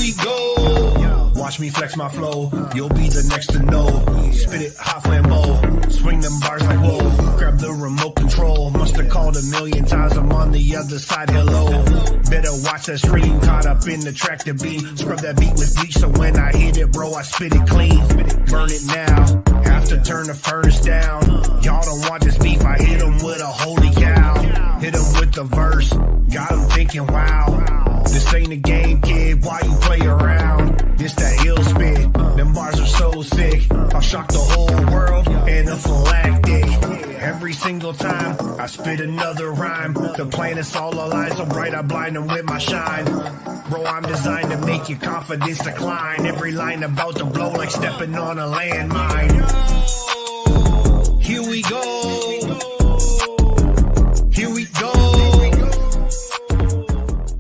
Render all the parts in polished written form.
we go. Watch me flex my flow. You'll be the next to know. Spit it hot flambeau. Swing them bars like whoa. Grab the remote control. Must have called a million times. I'm on the other side. Hello. Better watch that stream. Caught up in the tractor beam. Scrub that beat with bleach. So when I hit it, bro, I spit it clean. Burn it now. Have to turn the furnace down. Y'all don't want this beef. I hit them with a holy cow. Hit them with the verse. Got them thinking, wow. This ain't a game, kid. Why you play around? This that ill spit. Them bars are so sick. I'll shock the whole world in a phylactic. Every single time I spit another rhyme, the planets all align so bright I blind them with my shine. Bro, I'm designed to make your confidence decline. Every line about to blow like stepping on a landmine. Here we go. Here we go.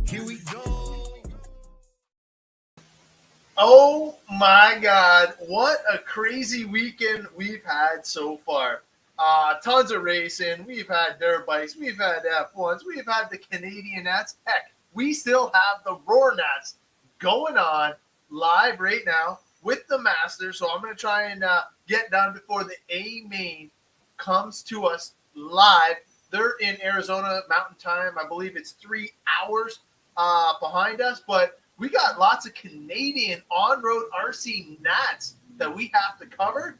Here we go. Oh my God, what a crazy weekend we've had so far. Tons of racing. We've had dirt bikes. We've had F1s. We've had the Canadian Nats. Heck, we still have the Roar Nats going on live right now with the Masters. So I'm going to try and get done before the A main comes to us live. They're in Arizona Mountain Time. I believe it's 3 hours behind us. But we got lots of Canadian on-road RC Nats that we have to cover.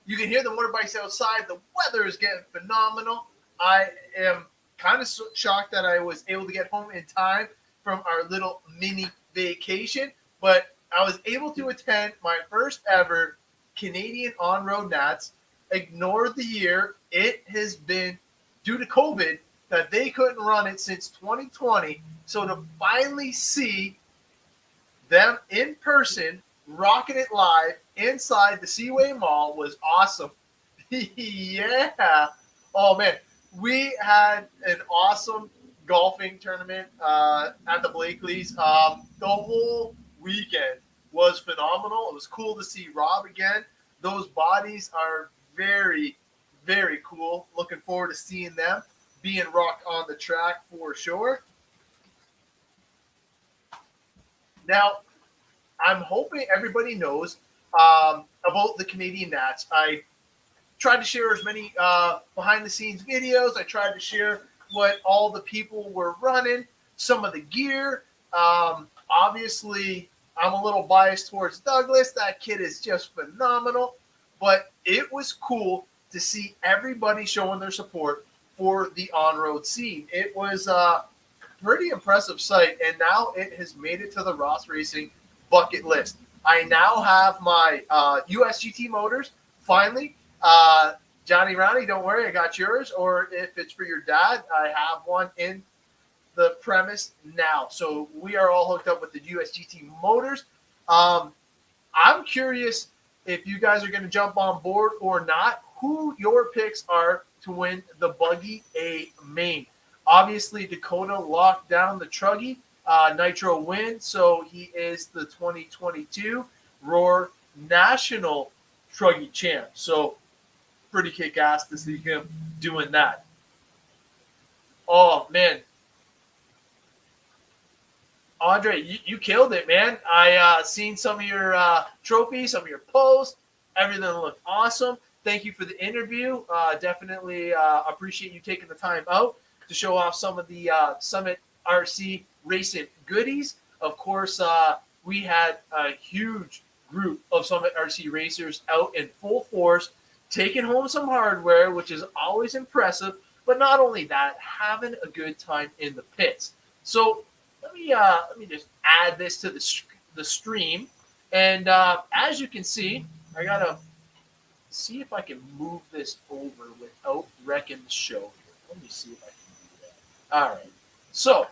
You can hear the motorbikes outside. The weather is getting phenomenal. I am kind of shocked that I was able to get home in time from our little mini vacation, but I was able to attend my first ever Canadian on-road Nats. Ignore the year. It has been due to COVID that they couldn't run it since 2020. So to finally see them in person, rocking it live inside the Seaway Mall was awesome. Yeah. Oh, man. We had an awesome golfing tournament at the Blakely's. The whole weekend was phenomenal. It was cool to see Rob again. Those bodies are very, very cool. Looking forward to seeing them being rocked on the track for sure. Now, I'm hoping everybody knows about the Canadian Nats. I tried to share as many behind-the-scenes videos. I tried to share what all the people were running, some of the gear. Obviously, I'm a little biased towards Douglas. That kid is just phenomenal. But it was cool to see everybody showing their support for the on-road scene. It was a pretty impressive sight, and now it has made it to the Ross Racing bucket list. I now have my USGT motors, finally. Johnny Ronnie, don't worry, I got yours. Or if it's for your dad, I have one in the premise now. So we are all hooked up with the USGT motors. I'm curious if you guys are going to jump on board or not, who your picks are to win the Buggy A main. Obviously, Dakota locked down the Truggy. Nitro win, so he is the 2022 Roar National Truggy champ. So pretty kick-ass to see him doing that. Oh, man. Andre, you killed it, man. I seen some of your trophies, some of your posts. Everything looked awesome. Thank you for the interview. Definitely appreciate you taking the time out to show off some of the Summit RC racing goodies. Of course, we had a huge group of Summit RC racers out in full force, taking home some hardware, which is always impressive. But not only that, having a good time in the pits. So let me just add this to the stream, and as you can see, I gotta see if I can move this over without wrecking the show here. Let me see if I can do that. All right. So,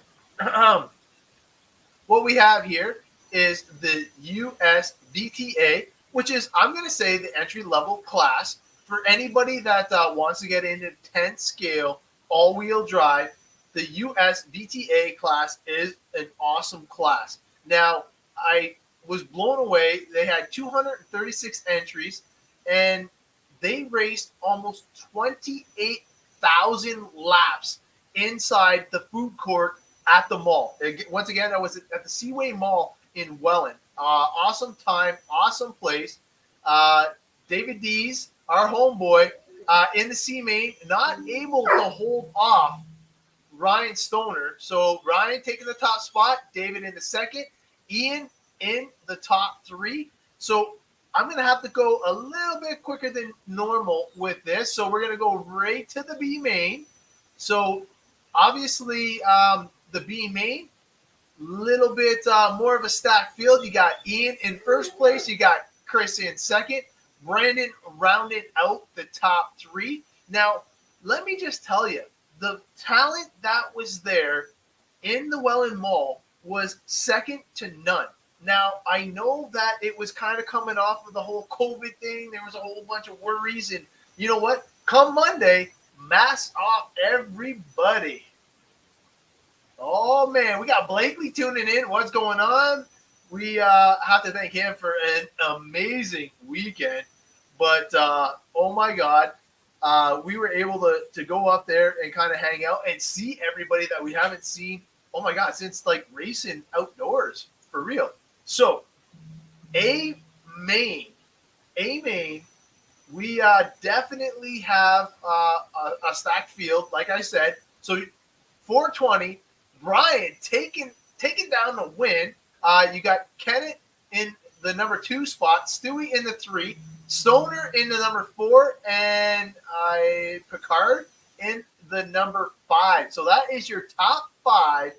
what we have here is the US VTA, which is, I'm going to say, the entry-level class for anybody that wants to get into 10 scale all-wheel drive. The US VTA class is an awesome class. Now, I was blown away. They had 236 entries, and they raced almost 28,000 laps inside the food court at the mall. Once again, I was at the Seaway Mall in Welland. Awesome time, awesome place. David Dees, our homeboy, in the C main, not able to hold off Ryan Stoner. So Ryan taking the top spot, David in the second, Ian in the top three. So I'm going to have to go a little bit quicker than normal with this. So we're going to go right to the B main. So obviously the B main, little bit more of a stacked field. You got Ian in first place. You got Chris in second. Brandon rounded out the top three. Now, let me just tell you, the talent that was there in the Welland Mall was second to none. Now, I know that it was kind of coming off of the whole COVID thing. There was a whole bunch of worries. And you know what? Come Monday, mask off everybody. Oh, man, we got Blakely tuning in. What's going on? We have to thank him for an amazing weekend. But, oh, my God, we were able to go up there and kind of hang out and see everybody that we haven't seen, oh, my God, since, like, racing outdoors, for real. So, A main, we definitely have a stacked field, like I said. So, 420, Brian taking down the win. You got Kenneth in the number 2 spot, Stewie in the 3, Stoner in the number 4, and Picard in the number 5. So that is your top 5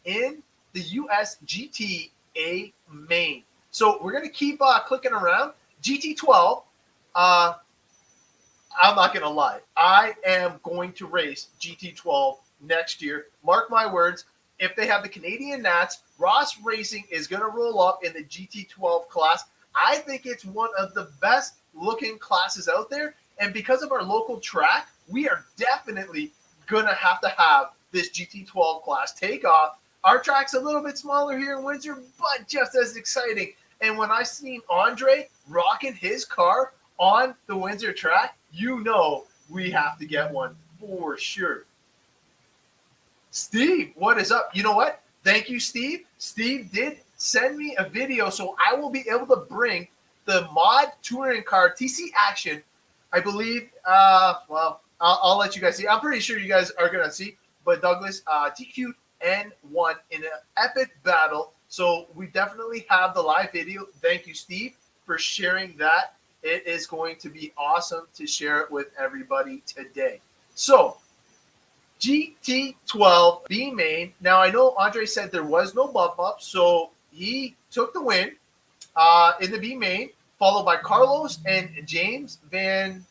in the US GTA main. So we're going to keep clicking around. GT12, I'm not going to lie. I am going to race GT12 next year. Mark my words. If they have the Canadian Nats, Ross Racing is going to roll up in the GT12 class. I think it's one of the best looking classes out there. And because of our local track, we are definitely going to have this GT12 class take off. Our track's a little bit smaller here in Windsor, but just as exciting. And when I seen Andre rocking his car on the Windsor track, you know we have to get one for sure. Steve, what is up? You know what? Thank you, Steve. Steve did send me a video, so I will be able to bring the mod touring car TC Action. I believe, I'll let you guys see. I'm pretty sure you guys are going to see. But Douglas, TQ N1 in an epic battle. So we definitely have the live video. Thank you, Steve, for sharing that. It is going to be awesome to share it with everybody today. So, GT12 B main. Now, I know Andre said there was no bump up, so he took the win in the B main, followed by Carlos and James Van.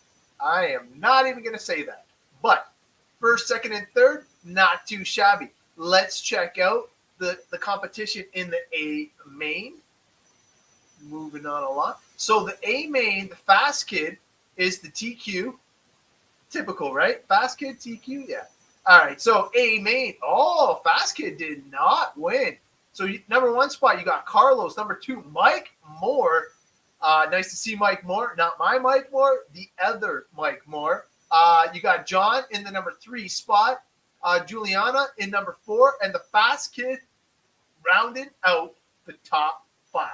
I am not even going to say that. But first, second, and third, not too shabby. Let's check out the competition in the A main. Moving on a lot. So the A main, the Fast Kid, is the TQ. Typical, right? Fast Kid, TQ, yeah. All right, so A main. Oh, Fast Kid did not win. So number 1 spot, you got Carlos. Number 2, Mike Moore. Nice to see Mike Moore. Not my Mike Moore, the other Mike Moore. You got John in the number 3 spot. Juliana in number 4. And the Fast Kid rounded out the top 5.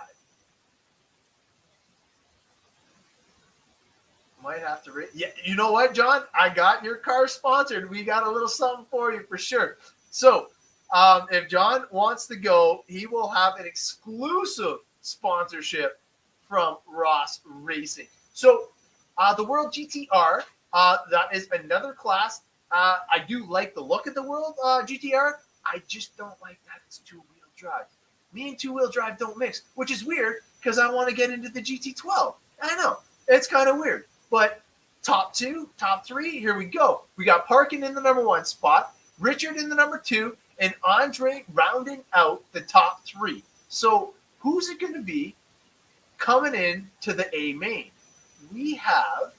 Might have to rate. Yeah, you know what, John? I got your car sponsored. We got a little something for you for sure. So, if John wants to go, he will have an exclusive sponsorship from Ross Racing. So, the World GTR, that is another class. I do like the look of the World GTR. I just don't like that it's 2-wheel drive. Me and 2-wheel drive don't mix, which is weird because I want to get into the GT12. I know. It's kind of weird. But top 2, top 3, here we go. We got Parkin in the number 1 spot, Richard in the number 2, and Andre rounding out the top 3. So who's it going to be coming in to the A main? We have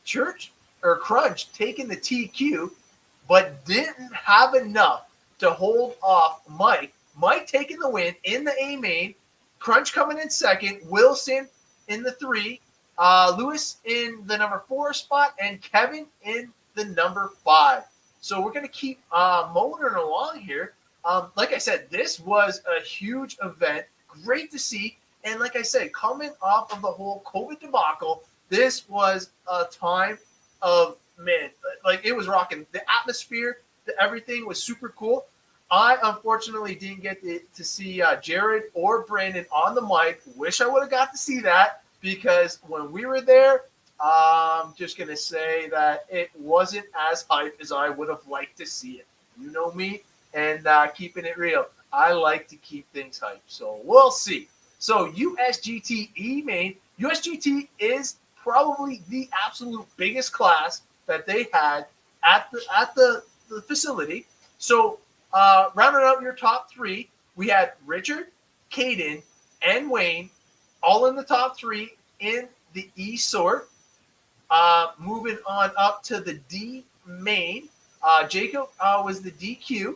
Crunch taking the TQ, but didn't have enough to hold off Mike. Mike taking the win in the A main. Crunch coming in second. Wilson in the 3. Lewis in the number 4 spot, and Kevin in the number 5. So we're going to keep motoring along here. Like I said, this was a huge event. Great to see. And like I said, coming off of the whole COVID debacle, this was a time of, man, like it was rocking. The atmosphere, everything was super cool. I unfortunately didn't get to see Jared or Brandon on the mic. Wish I would have got to see that because when we were there, I'm just going to say that it wasn't as hype as I would have liked to see it. You know me and keeping it real. I like to keep things hype. So we'll see. So USGT main, USGT is probably the absolute biggest class that they had at the facility. So rounding out your top three, we had Richard, Caden, and Wayne all in the top three in the E sort. Moving on up to the D main, Jacob was the DQ.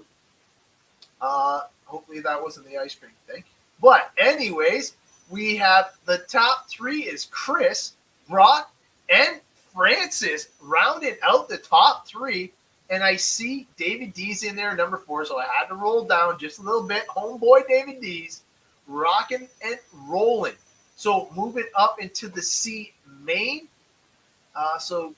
Hopefully that wasn't the ice cream thing. But anyways, we have the top three is Chris, Brock, and Francis rounding out the top three. And I see David D's in there, number 4, so I had to roll down just a little bit. Homeboy David D's rocking and rolling. So moving up into the C main. So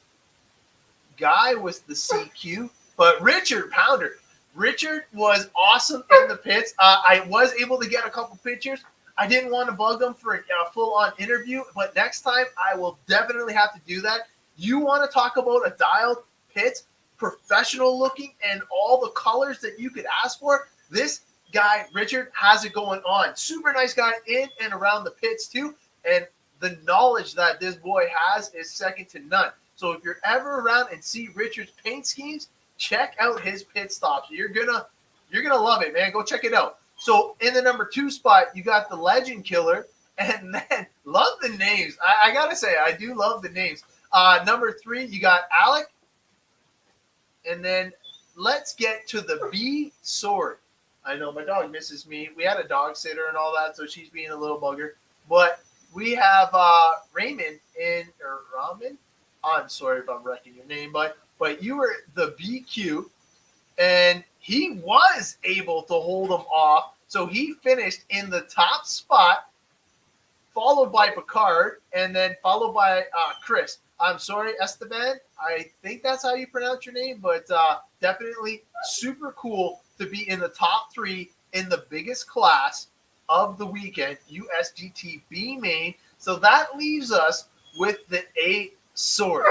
Guy was the CQ, but Richard Pounder. Richard was awesome in the pits. I was able to get a couple pictures. I didn't want to bug him for a full-on interview, but next time I will definitely have to do that. You want to talk about a dialed pits, professional looking, and all the colors that you could ask for? This guy, Richard, has it going on. Super nice guy in and around the pits too, and the knowledge that this boy has is second to none. So if you're ever around and see Richard's paint schemes, check out his pit stops. You're gonna love it, man. Go check it out. So in the number 2 spot, you got the Legend Killer, and then love the names. I gotta say, I do love the names. Number 3, you got Alec, and then let's get to the B sword. I know my dog misses me. We had a dog sitter and all that, so she's being a little bugger. But we have Raymond or Ramen. I'm sorry if I'm wrecking your name, but you were the BQ, and he was able to hold them off. So he finished in the top spot, followed by Picard, and then followed by Chris. I'm sorry, Esteban. I think that's how you pronounce your name, but definitely super cool to be in the top 3 in the biggest class of the weekend, USGT B main. So that leaves us with the A sword.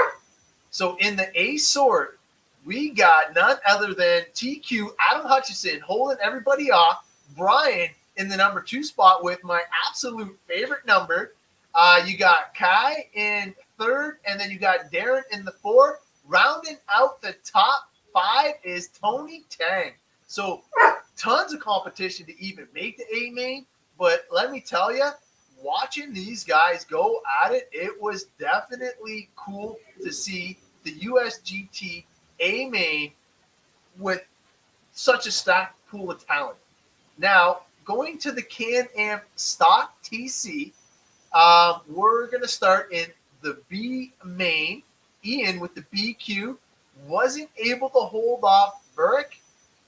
So in the A sword, we got none other than TQ, Adam Hutchison, holding everybody off. Brian in the number 2 spot with my absolute favorite number. You got Kai in 3rd, and then you got Darren in the 4th. Rounding out the top 5 is Tony Tang. So tons of competition to even make the A main. But let me tell you, watching these guys go at it, it was definitely cool to see the USGT A main with such a stacked pool of talent. Now, going to the Can-Am Stock TC, we're going to start in the B main. Ian with the BQ wasn't able to hold off Burke,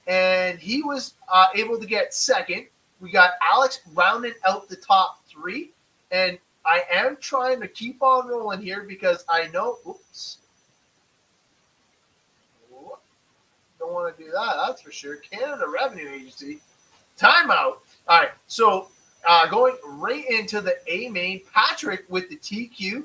and he was able to get 2nd. We got Alex rounding out the top 3, and I am trying to keep on rolling here because I know, don't want to do that, that's for sure. Canada Revenue Agency, timeout. All right, so going right into the A main, Patrick with the TQ,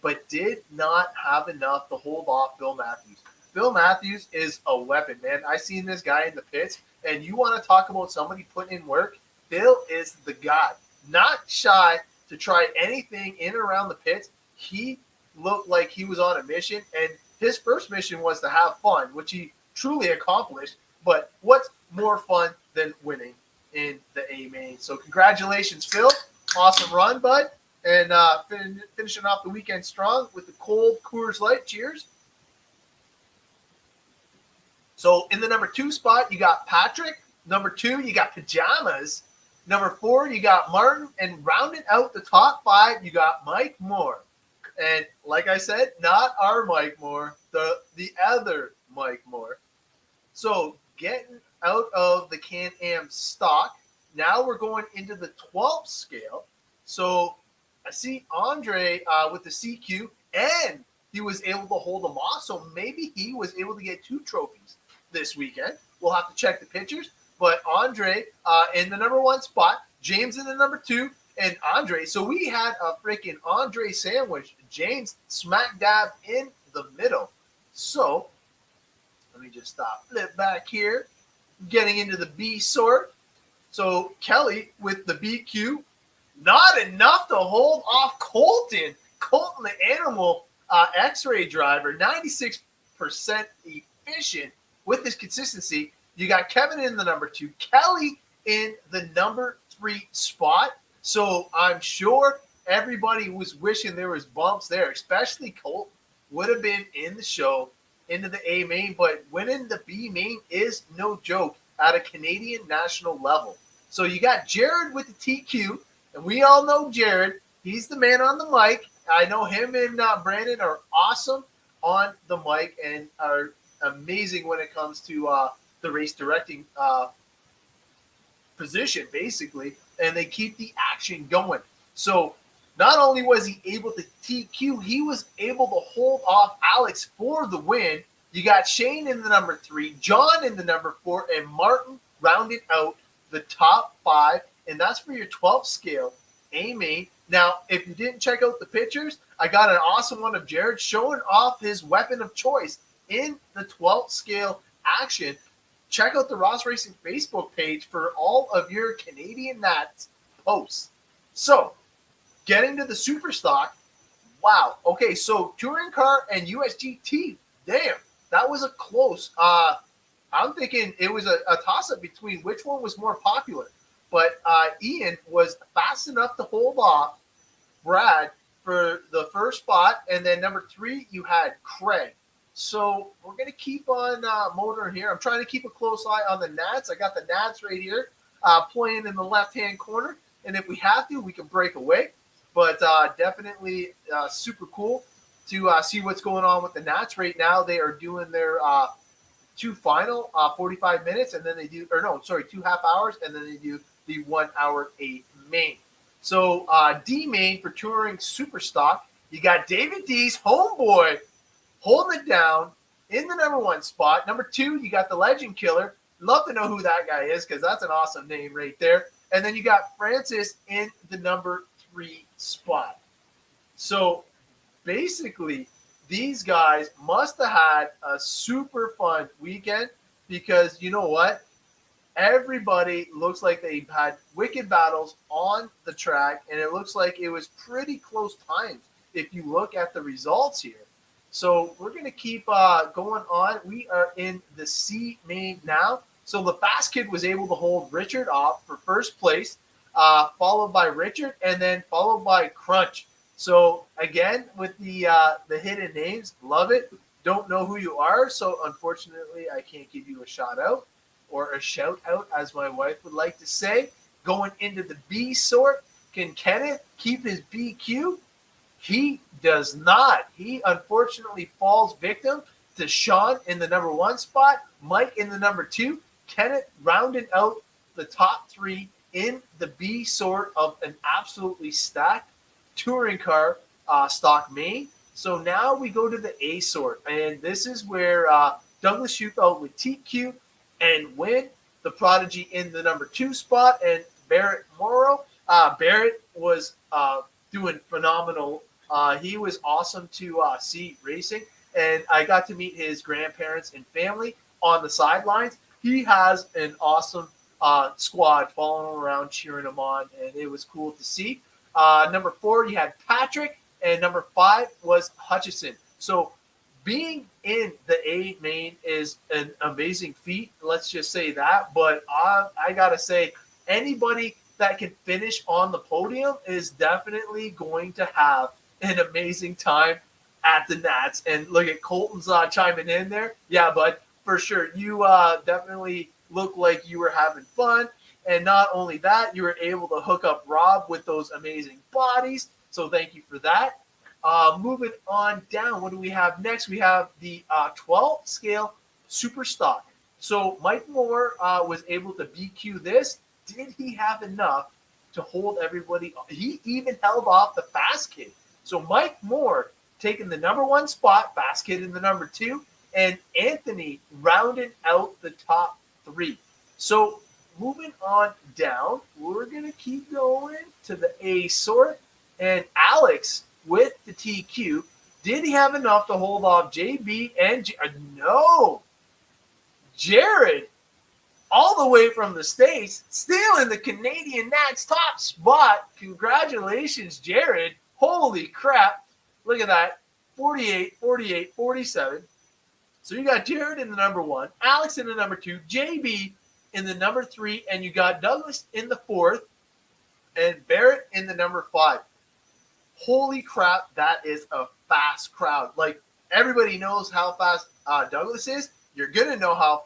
but did not have enough to hold off Bill Matthews. Bill Matthews is a weapon, man. I seen this guy in the pits, and you want to talk about somebody putting in work, Bill is the guy. Not shy to try anything in and around the pits. He looked like he was on a mission, and his first mission was to have fun, which he truly accomplished. But what's more fun than winning in the A main? So congratulations, Phil. Awesome run, bud. And finishing off the weekend strong with the cold Coors Light. Cheers. So in the number 2 spot, you got Patrick. Number 2, you got Pajamas. Number 4, you got Martin. And rounding out the top 5, you got Mike Moore. And like I said, not our Mike Moore, the other Mike Moore. So getting out of the Can-Am stock. Now we're going into the 12 scale. So I see Andre with the CQ, and he was able to hold them off. So maybe he was able to get 2 trophies this weekend. We'll have to check the pictures. But Andre in the number 1 spot, James in the number 2, and Andre. So we had a freaking Andre sandwich. James smack dab in the middle. So let me just flip back here. Getting into the B sort. So Kelly with the BQ. Not enough to hold off Colton. Colton, the animal X-ray driver, 96% efficient with his consistency. You got Kevin in the number 2, Kelly in the number 3 spot. So I'm sure everybody was wishing there was bumps there, especially Colton would have been in the show into the A main, but winning the B main is no joke at a Canadian national level. So you got Jared with the TQ, and we all know Jared. He's the man on the mic. I know him and Brandon are awesome on the mic and are amazing when it comes to the race directing position, basically, and they keep the action going. So not only was he able to TQ, he was able to hold off Alex for the win. You got Shane in the number 3, John in the number 4, and Martin rounded out the top 5, and that's for your 12 scale A main. Now, if you didn't check out the pictures, I got an awesome one of Jared showing off his weapon of choice in the 12 scale action. Check out the Ross Racing Facebook page for all of your Canadian Nats posts. So, getting to the super stock, wow. Okay, so touring car and USGT, damn, that was a close. I'm thinking it was a toss-up between which one was more popular. But Ian was fast enough to hold off Brad for the first spot. And then number 3, you had Craig. So we're going to keep on motoring here. I'm trying to keep a close eye on the Nats. I got the Nats right here playing in the left-hand corner. And if we have to, we can break away. But definitely super cool to see what's going on with the Nats right now. They are doing their 2 final 45 minutes, and then they do, 2 half hours, and then they do the 1 hour 8 main. So D main for touring super stock, you got David D's homeboy holding it down in the number 1 spot. Number 2, you got the Legend Killer. Love to know who that guy is because that's an awesome name right there. And then you got Francis in the number 3 spot. So basically, these guys must have had a super fun weekend because you know what? Everybody looks like they've had wicked battles on the track, and it looks like it was pretty close times if you look at the results here. So we're going to keep going on. We are in the C main now. So the Fast Kid was able to hold Richard off for first place, followed by Richard, and then followed by Crunch. So again, with the hidden names, love it. Don't know who you are, so unfortunately I can't give you a shout out or a shout out, as my wife would like to say. Going into the B sort, can Kenneth keep his BQ? He does not. He unfortunately falls victim to Sean in the number 1 spot, Mike in the number 2, Kenneth rounded out the top 3 in the B sort of an absolutely stacked touring car stock main. So now we go to the A sort, and this is where Douglas Shufelt with TQ and win the Prodigy in the number 2 spot, and Barrett Morrow. Barrett was doing phenomenal. He was awesome to see racing, and I got to meet his grandparents and family on the sidelines. He has an awesome squad following around, cheering him on, and it was cool to see. Number 4, you had Patrick, and number 5 was Hutchison. So being in the A main is an amazing feat. Let's just say that. But I got to say, anybody that can finish on the podium is definitely going to have an amazing time at the Nats. And look at Colton's chiming in there. Yeah, but for sure, you definitely look like you were having fun. And not only that, you were able to hook up Rob with those amazing bodies. So thank you for that. Moving on down, what do we have next? We have the 12 scale super stock. So Mike Moore was able to BQ this. Did he have enough to hold everybody? He even held off the Fast Kid. So Mike Moore taking the number 1 spot, Fast Kid in the number 2, and Anthony rounding out the top 3. So moving on down, we're going to keep going to the A sort. And Alex with the TQ, did he have enough to hold off JB and no. Jared, all the way from the States, still in the Canadian Nats top spot. Congratulations, Jared. Holy crap. Look at that. 48, 48, 47. So you got Jared in the number 1, Alex in the number 2, JB in the number 3, and you got Douglas in the 4th, and Barrett in the number 5. Holy crap, that is a fast crowd. Like, everybody knows how fast Douglas is. You're going to know how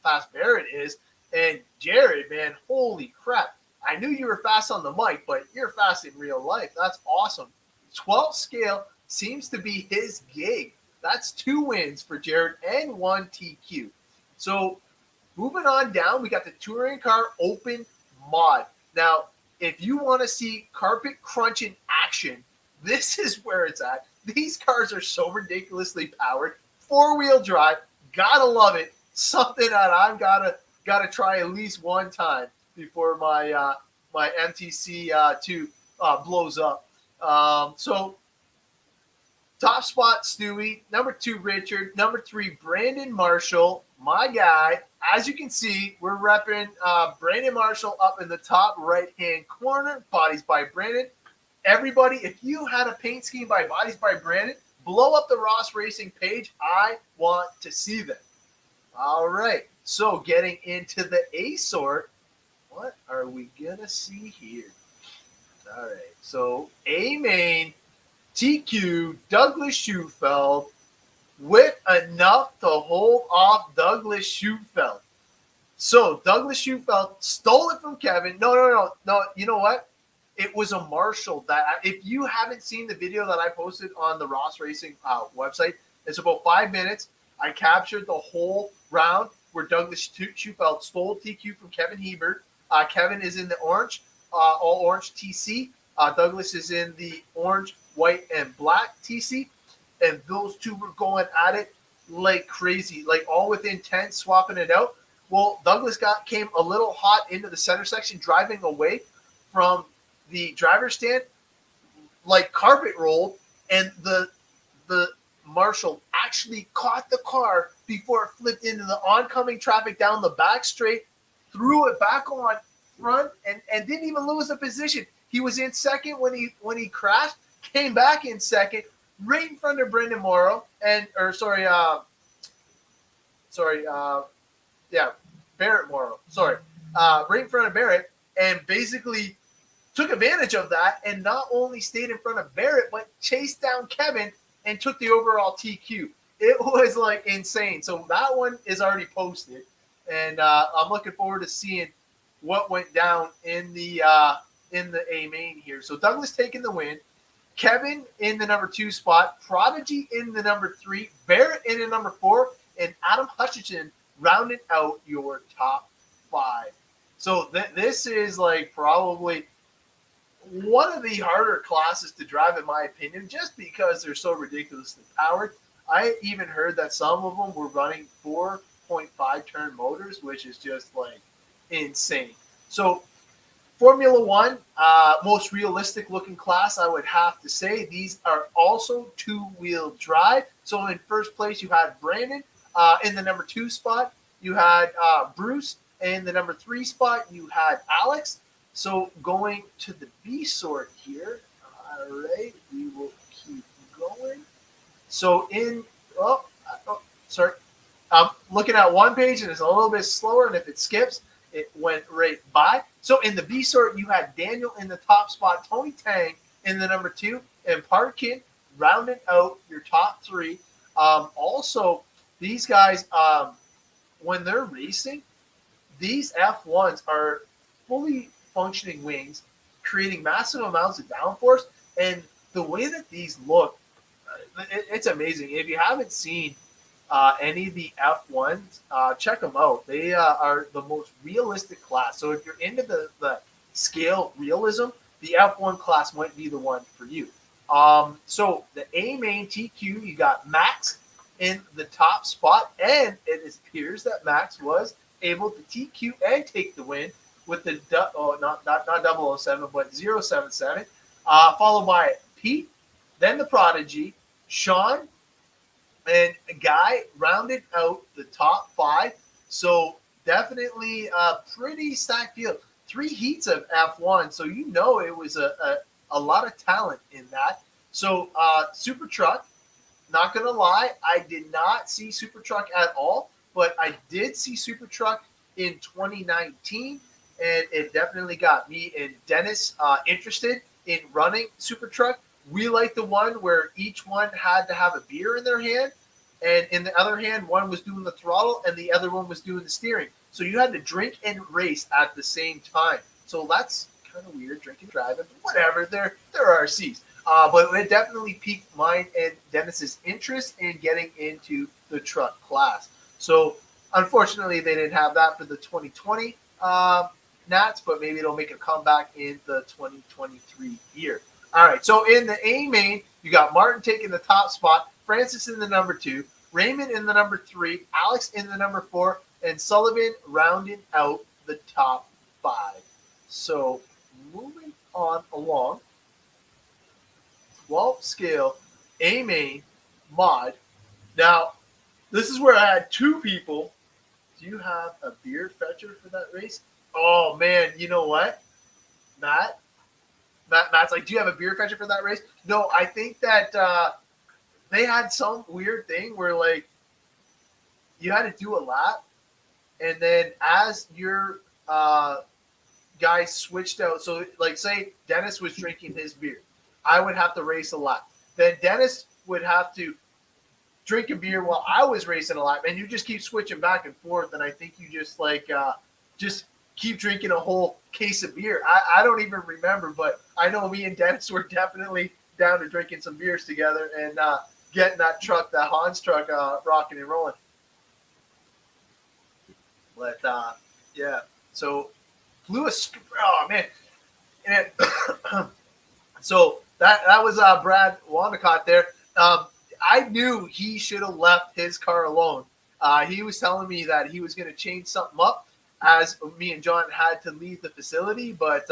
fast Barrett is. And Jared, man, holy crap. I knew you were fast on the mic, but you're fast in real life. That's awesome. 12 scale seems to be his gig. That's 2 wins for Jared and 1 TQ. So moving on down, we got the touring car open mod. Now, if you want to see carpet crunch in action, this is where it's at. These cars are so ridiculously powered. 4-wheel drive. Gotta love it. Something that I've gotta try at least one time before my my MTC 2 blows up. So top spot Stewie, number 2 Richard, number 3 Brandon Marshall, my guy. As you can see, we're repping Brandon Marshall up in the top right-hand corner. Bodies by Brandon. Everybody, if you had a paint scheme by Bodies by Brandon, blow up the Ross Racing page. I want to see them. All right. So getting into the A sort, what are we going to see here? All right. So A main, TQ, Douglas Schufeld with enough to hold off Douglas Schufeld. So Douglas Schufeld stole it from Kevin. No. You know what? It was a Marshall that, if you haven't seen the video that I posted on the Ross Racing website, it's about 5 minutes. I captured the whole round where Douglas Schufeld stole TQ from Kevin Hebert. Kevin is in the orange, all orange TC. Douglas is in the orange, white, and black TC. And those two were going at it like crazy, like all within 10, swapping it out. Well, Douglas came a little hot into the center section, driving away from the driver's stand, like carpet rolled, and the Marshall actually caught the car before it flipped into the oncoming traffic down the back straight, threw it back on front, and didn't even lose a position. He was in second when he crashed, came back in second, right in front of Brendan Morrow, Barrett Morrow. Right in front of Barrett, and basically took advantage of that, and not only stayed in front of Barrett, but chased down Kevin and took the overall TQ. It was like insane. So that one is already posted, and I'm looking forward to seeing what went down in the A main here. So Douglas taking the win, Kevin in the number 2 spot, Prodigy in the number 3, Barrett in the number 4, and Adam Hutchinson rounded out your top 5. So this is like probably one of the harder classes to drive, in my opinion, just because they're so ridiculously powered. I even heard that some of them were running 4.5 turn motors, which is just like insane. So Formula One, most realistic looking class, I would have to say. These are also 2-wheel drive. So in first place, you had Brandon. In the number 2 spot, you had Bruce. In the number 3 spot, you had Alex. So going to the B sort here. All right, we will keep going. So I'm looking at one page and it's a little bit slower, and if it skips, it went right by. So in the B sort, you had Daniel in the top spot, Tony Tang in the number 2, and Parkin rounded out your top 3. Also, these guys, when they're racing, these F1s are fully functioning wings, creating massive amounts of downforce, and the way that these look, it's amazing. If you haven't seen any of the F1s, check them out. They are the most realistic class. So if you're into the scale realism, the F1 class might be the one for you. So the A main TQ, you got Max in the top spot, and it appears that Max was able to TQ and take the win with the not 007 but 077, followed by Pete, then the Prodigy, Sean, and Guy rounded out the top 5. So definitely a pretty stacked field. 3 heats of F1, so it was a lot of talent in that. So Super Truck, not gonna lie, I did not see Super Truck at all, but I did see Super Truck in 2019, and it definitely got me and Dennis interested in running Super Truck. We like the one where each one had to have a beer in their hand, and in the other hand, one was doing the throttle and the other one was doing the steering. So you had to drink and race at the same time. So that's kind of weird, drinking, driving, whatever. They're RCs. But it definitely piqued mine and Dennis's interest in getting into the truck class. So unfortunately, they didn't have that for the 2020 Nats, but maybe it'll make a comeback in the 2023 year. All right, so in the A main, you got Martin taking the top spot, Francis in the number 2, Raymond in the number 3, Alex in the number 4, and Sullivan rounding out the top 5. So moving on along, 12 scale, A main, mod. Now, this is where I had 2 people. Do you have a beer fetcher for that race? Oh, man, you know what? Matt's like, do you have a beer fetcher for that race? No, I think that they had some weird thing where, like, you had to do a lap, and then as your guys switched out, so, like, say Dennis was drinking his beer, I would have to race a lap. Then Dennis would have to drink a beer while I was racing a lap, and you just keep switching back and forth, and I think you just, like, just keep drinking a whole case of beer. I don't even remember, but I know me and Dennis were definitely down to drinking some beers together and getting that truck, that Hans truck, rocking and rolling. But yeah, so Lewis, oh man, and so that was Brad Wandicott there. I knew he should have left his car alone. He was telling me that he was going to change something up as me and John had to leave the facility, but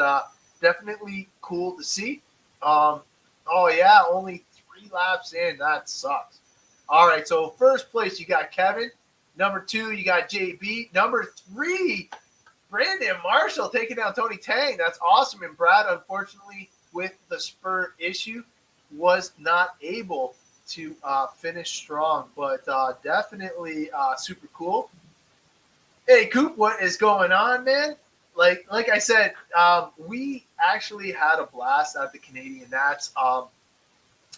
definitely cool to see. Oh, yeah, only 3 laps in. That sucks. All right, so first place, you got Kevin. Number 2, you got JB. Number 3, Brandon Marshall taking down Tony Tang. That's awesome. And Brad, unfortunately, with the spur issue, was not able to finish strong, but definitely super cool. Hey, Coop, what is going on, man? Like I said, we actually had a blast at the Canadian Nats. I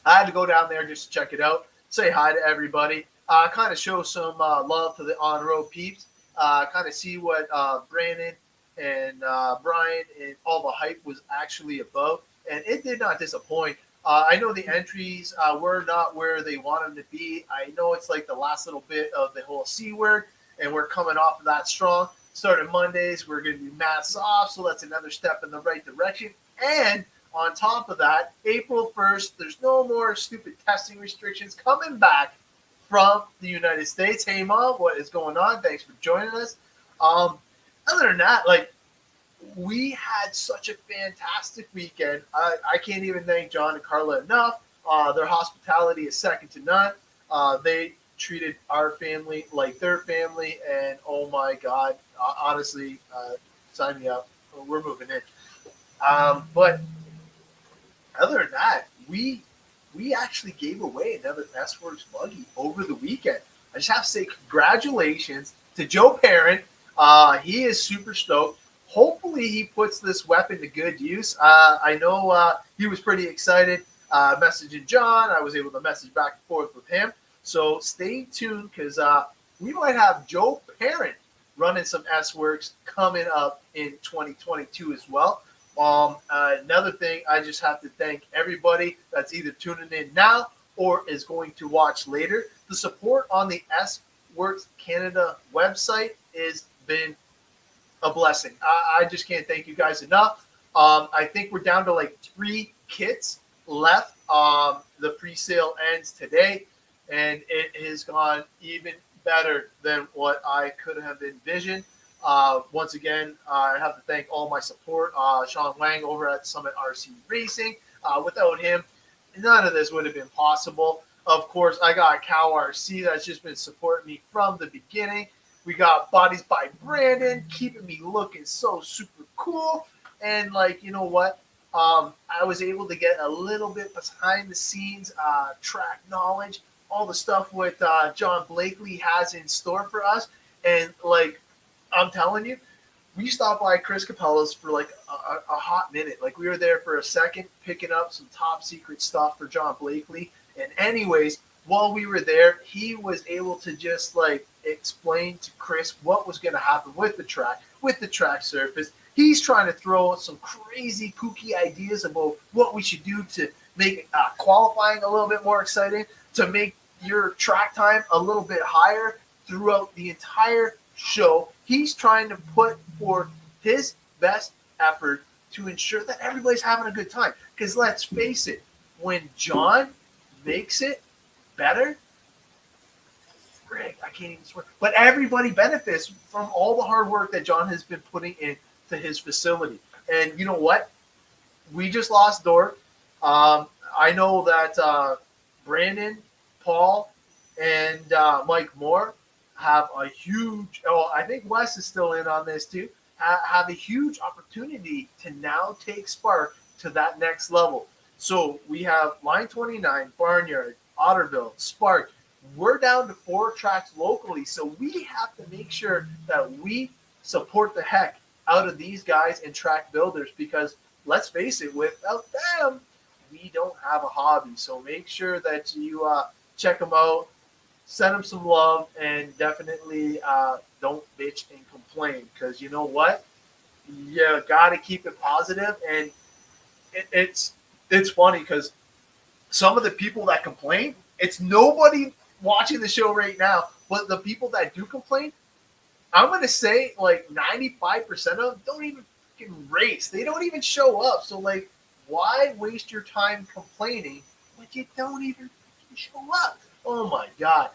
had to go down there just to check it out, say hi to everybody, kind of show some love to the on-road peeps, kind of see what Brandon and Brian and all the hype was actually about, and it did not disappoint. I know the entries were not where they wanted them to be. I know it's like the last little bit of the whole C word, and we're coming off of that strong. Starting Mondays, we're going to be masks off, so that's another step in the right direction. And on top of that, April 1st, there's no more stupid testing restrictions coming back from the United States. Hey, Mom, what is going on? Thanks for joining us. Other than that, like, we had such a fantastic weekend. I can't even thank John and Carla enough. Their hospitality is second to none. They treated our family like their family, and oh my God, honestly, sign me up. We're moving in. But other than that, we actually gave away another Sworkz buggy over the weekend. I just have to say congratulations to Joe Parent. He is super stoked. Hopefully he puts this weapon to good use. I know he was pretty excited messaging John. I was able to message back and forth with him. So stay tuned because we might have Joe Parent running some Sworkz coming up in 2022 as well. Another thing, I just have to thank everybody that's either tuning in now or is going to watch later, the support on the Sworkz Canada website has been a blessing. I just can't thank you guys enough. I think we're down to like 3 kits left. The pre-sale ends today, and it has gone even better than what I could have envisioned. Once again, I have to thank all my support. Sean Wang over at Summit RC Racing. Without him, none of this would have been possible. Of course, I got Cow RC that's just been supporting me from the beginning. We got Bodies by Brandon, keeping me looking so super cool. And, like, you know what? I was able to get a little bit behind the scenes track knowledge, all the stuff what John Blakely has in store for us. And, like, I'm telling you, we stopped by Chris Capella's for like a hot minute. Like, we were there for a second picking up some top secret stuff for John Blakely. And anyways, while we were there, he was able to just like explain to Chris what was going to happen with the track surface. He's trying to throw some crazy kooky ideas about what we should do to make qualifying a little bit more exciting, to make your track time a little bit higher throughout the entire show. He's trying to put forth his best effort to ensure that everybody's having a good time. Because let's face it, when John makes it better, frick, I can't even swear, but everybody benefits from all the hard work that John has been putting into his facility. And you know what? We just lost Dork. I know that Brandon, Paul, and Mike Moore have a huge, I think Wes is still in on this too, have a huge opportunity to now take Spark to that next level. So we have Line 29, Barnyard, Otterville, Spark. We're down to 4 tracks locally, so we have to make sure that we support the heck out of these guys and track builders, because let's face it, without them, we don't have a hobby. So make sure that you check them out, send them some love, and definitely don't bitch and complain, because you know what? You got to keep it positive. And it's funny because some of the people that complain, it's nobody watching the show right now, but the people that do complain, I'm going to say like 95% of them don't even fucking race. They don't even show up. So, like, why waste your time complaining when you don't even show up? Oh, my God.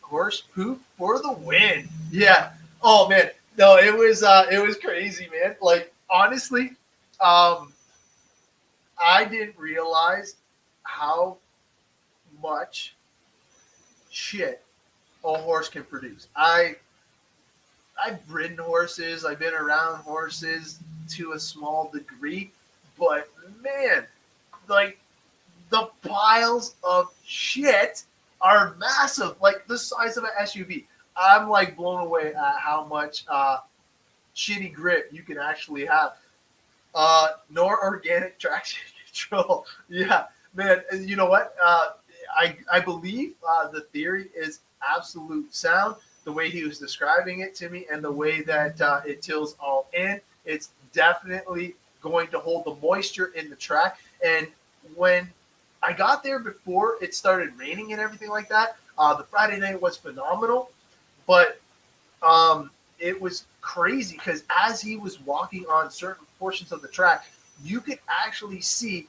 Horse poop for the win. Yeah. Oh, man. No, it was crazy, man. Like, honestly, I didn't realize how much shit a horse can produce. I've ridden horses. I've been around horses to a small degree, but man, like, the piles of shit are massive, like the size of an SUV. I'm like blown away at how much shitty grip you can actually have. Nor organic traction control. Yeah, man. And you know what? I believe the theory is absolute sound. The way he was describing it to me and the way that it tills all in, it's definitely going to hold the moisture in the track. And when I got there before it started raining and everything like that, the Friday night was phenomenal, but it was crazy because as he was walking on certain portions of the track, you could actually see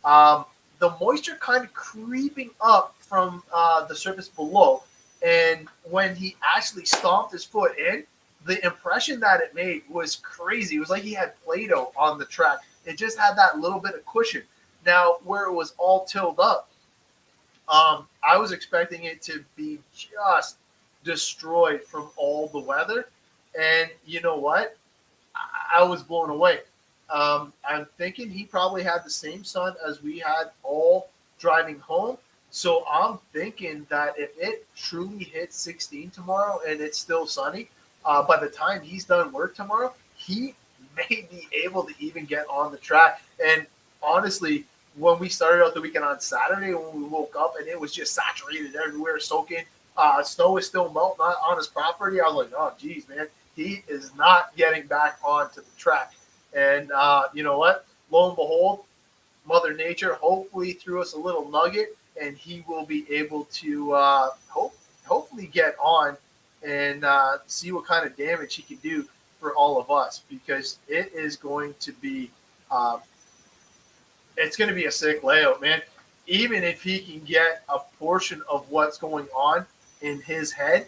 the moisture kind of creeping up from the surface below. And when he actually stomped his foot in, the impression that it made was crazy. It was like he had Play-Doh on the track. It just had that little bit of cushion. Now, where it was all tilled up, I was expecting it to be just destroyed from all the weather. And you know what? I was blown away. I'm thinking he probably had the same sun as we had all driving home. So I'm thinking that if it truly hits 16 tomorrow and it's still sunny, by the time he's done work tomorrow, he may be able to even get on the track. And honestly, when we started out the weekend on Saturday, when we woke up and it was just saturated everywhere, soaking, snow is still melting on his property, I was like, oh, geez, man, he is not getting back onto the track. And you know what? Lo and behold, Mother Nature hopefully threw us a little nugget, and he will be able to hopefully get on and see what kind of damage he can do for all of us, because it is going to be uh, it's going to be a sick layout, man. Even if he can get a portion of what's going on in his head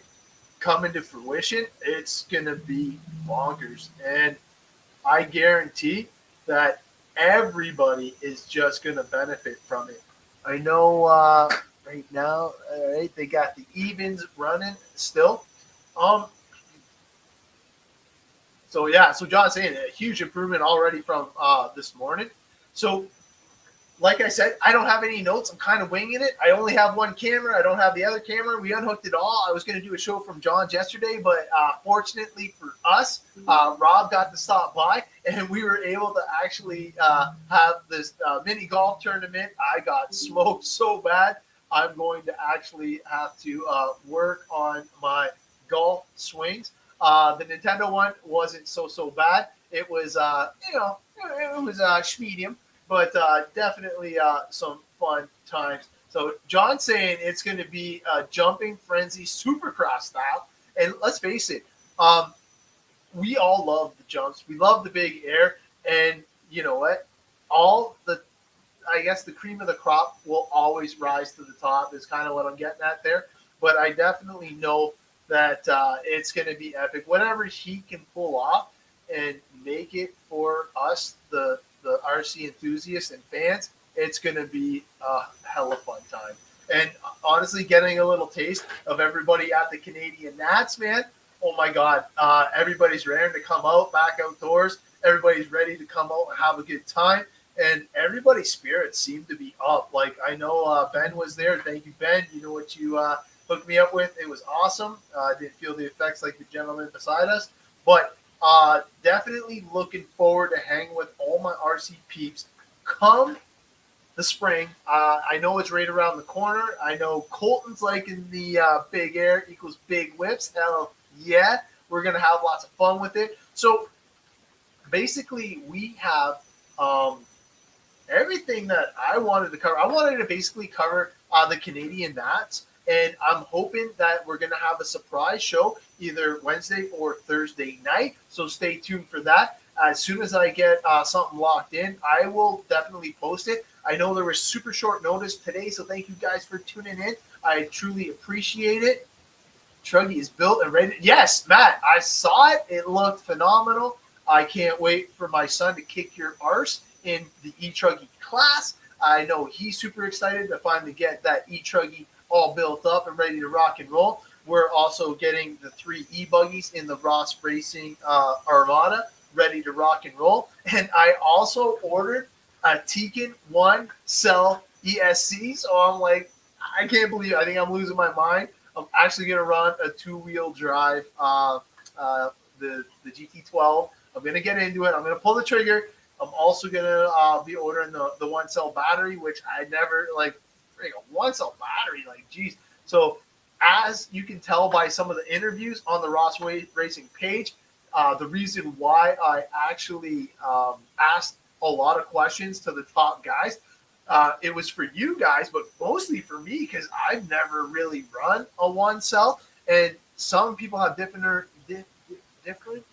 come into fruition, it's going to be bonkers. And I guarantee that everybody is just going to benefit from it. I know right now, all right, they got the evens running still. Um, so John's saying a huge improvement already from this morning. So like I said, I don't have any notes. I'm kind of winging it. I only have one camera. I don't have the other camera. We unhooked it all. I was going to do a show from John's yesterday, but fortunately for us, Rob got to stop by, and we were able to actually have this mini golf tournament. I got smoked so bad. I'm going to actually have to work on my golf swings. The Nintendo one wasn't so bad. It was, it was medium. But definitely some fun times. So John's saying it's going to be a jumping frenzy supercross style. And let's face it, we all love the jumps. We love the big air. And you know what? I guess the cream of the crop will always rise to the top is kind of what I'm getting at there. But I definitely know that it's going to be epic. Whatever he can pull off and make it for us, the RC enthusiasts and fans, it's going to be a hella fun time. And honestly, getting a little taste of everybody at the Canadian Nats, man, oh my God, everybody's ready to come out, back outdoors. Everybody's ready to come out and have a good time. And everybody's spirits seem to be up. Like, I know Ben was there. Thank you, Ben. You know what you hooked me up with. It was awesome. I didn't feel the effects like the gentleman beside us. But definitely looking forward to hanging with all my RC peeps come the spring. I know it's right around the corner. I know Colton's liking the big air equals big whips. Hell yeah. We're going to have lots of fun with it. So basically we have everything that I wanted to cover. I wanted to basically cover the Canadian Nats. And I'm hoping that we're going to have a surprise show either Wednesday or Thursday night. So stay tuned for that. As soon as I get something locked in, I will definitely post it. I know there was super short notice today, so thank you guys for tuning in. I truly appreciate it. Truggy is built and ready. Yes, Matt, I saw it. It looked phenomenal. I can't wait for my son to kick your arse in the e-Truggy class. I know he's super excited to finally get that e-Truggy all built up and ready to rock and roll. We're also getting the 3 e-buggies in the Ross Racing Armada ready to rock and roll. And I also ordered a Tekin 1 cell ESC. So I'm like, I can't believe it. I think I'm losing my mind. I'm actually going to run a 2-wheel drive, the GT12. I'm going to get into it. I'm going to pull the trigger. I'm also going to be ordering the 1 cell battery, which I never like. A 1 cell battery, like, geez. So as you can tell by some of the interviews on the Ross Racing page, the reason why I actually asked a lot of questions to the top guys, it was for you guys, but mostly for me, because I've never really run a 1 cell, and some people have different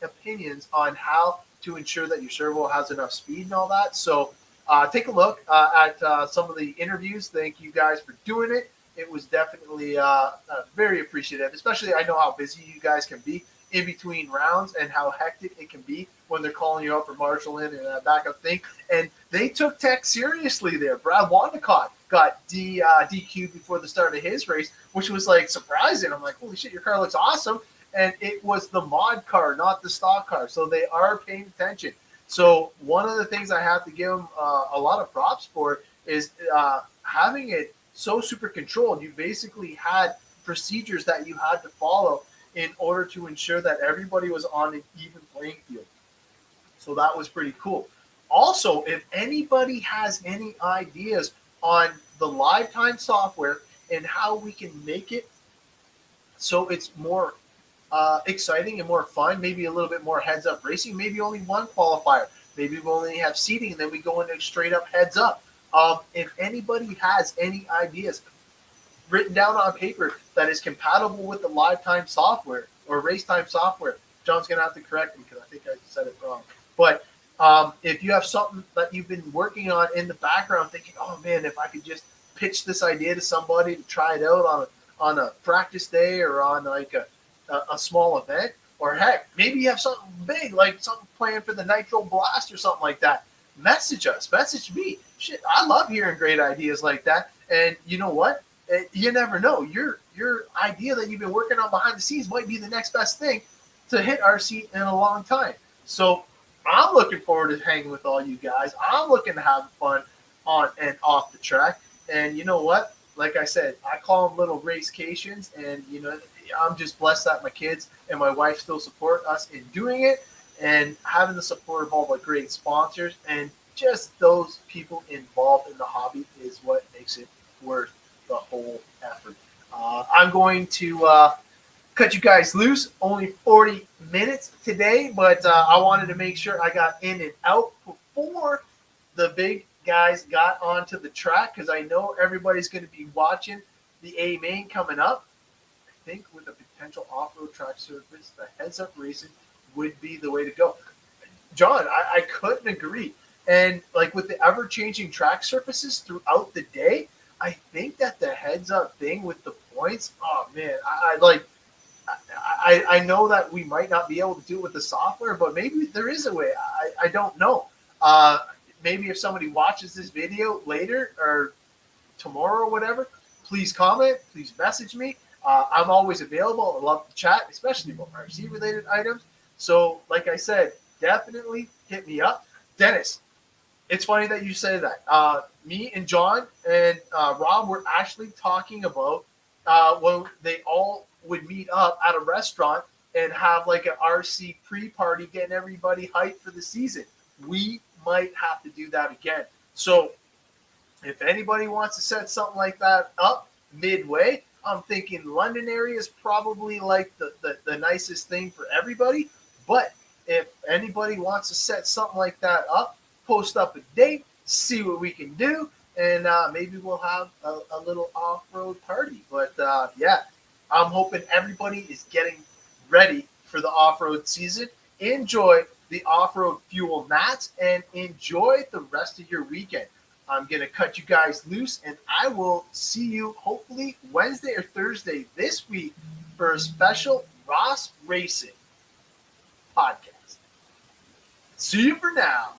opinions on how to ensure that your servo has enough speed and all that. So take a look at some of the interviews. Thank you guys for doing it. It was definitely very appreciative, especially I know how busy you guys can be in between rounds and how hectic it can be when they're calling you out for marshalling and a backup thing. And they took tech seriously there. Brad Wandicott got DQ'd before the start of his race, which was like surprising. I'm like, holy shit, your car looks awesome. And it was the mod car, not the stock car. So they are paying attention. So one of the things I have to give them a lot of props for is having it so super controlled. You basically had procedures that you had to follow in order to ensure that everybody was on an even playing field. So that was pretty cool. Also, if anybody has any ideas on the live time software and how we can make it so it's more exciting and more fun, maybe a little bit more heads-up racing, maybe only one qualifier, maybe we only have seating and then we go into straight-up heads-up. If anybody has any ideas written down on paper that is compatible with the live time software or race time software, John's going to have to correct me because I think I said it wrong. But if you have something that you've been working on in the background, thinking, oh man, if I could just pitch this idea to somebody to try it out on a practice day or on like a small event, or heck, maybe you have something big, like something planned for the Nitro Blast or something like that, message us, message me. Shit, I love hearing great ideas like that. And you know what? You never know. Your idea that you've been working on behind the scenes might be the next best thing to hit RC in a long time. So I'm looking forward to hanging with all you guys. I'm looking to have fun on and off the track. And you know what? Like I said, I call them little racecations. And, you know, I'm just blessed that my kids and my wife still support us in doing it and having the support of all the great sponsors. And just those people involved in the hobby is what makes it worth the whole effort. I'm going to cut you guys loose. Only 40 minutes today, but I wanted to make sure I got in and out before the big guys got onto the track because I know everybody's going to be watching the A main coming up. I think with a potential off-road track surface, the heads-up racing would be the way to go. John, I couldn't agree. And like with the ever-changing track surfaces throughout the day, I think that the heads-up thing with the points, oh man, I know that we might not be able to do it with the software, but maybe there is a way. I don't know. Maybe if somebody watches this video later or tomorrow or whatever, please comment, please message me. I'm always available. I love to chat, especially about RC-related items. So, like I said, definitely hit me up. Dennis, it's funny that you say that. Me and John and Rob were actually talking about when they all would meet up at a restaurant and have like an RC pre-party, getting everybody hyped for the season. We might have to do that again. So if anybody wants to set something like that up midway, I'm thinking London area is probably like the nicest thing for everybody. But if anybody wants to set something like that up, post up a date, see what we can do, and maybe we'll have a little off-road party. But yeah, I'm hoping everybody is getting ready for the off-road season. Enjoy the off-road fuel mats and enjoy the rest of your weekend. I'm going to cut you guys loose, and I will see you hopefully Wednesday or Thursday this week for a special Ross Racing podcast. See you for now.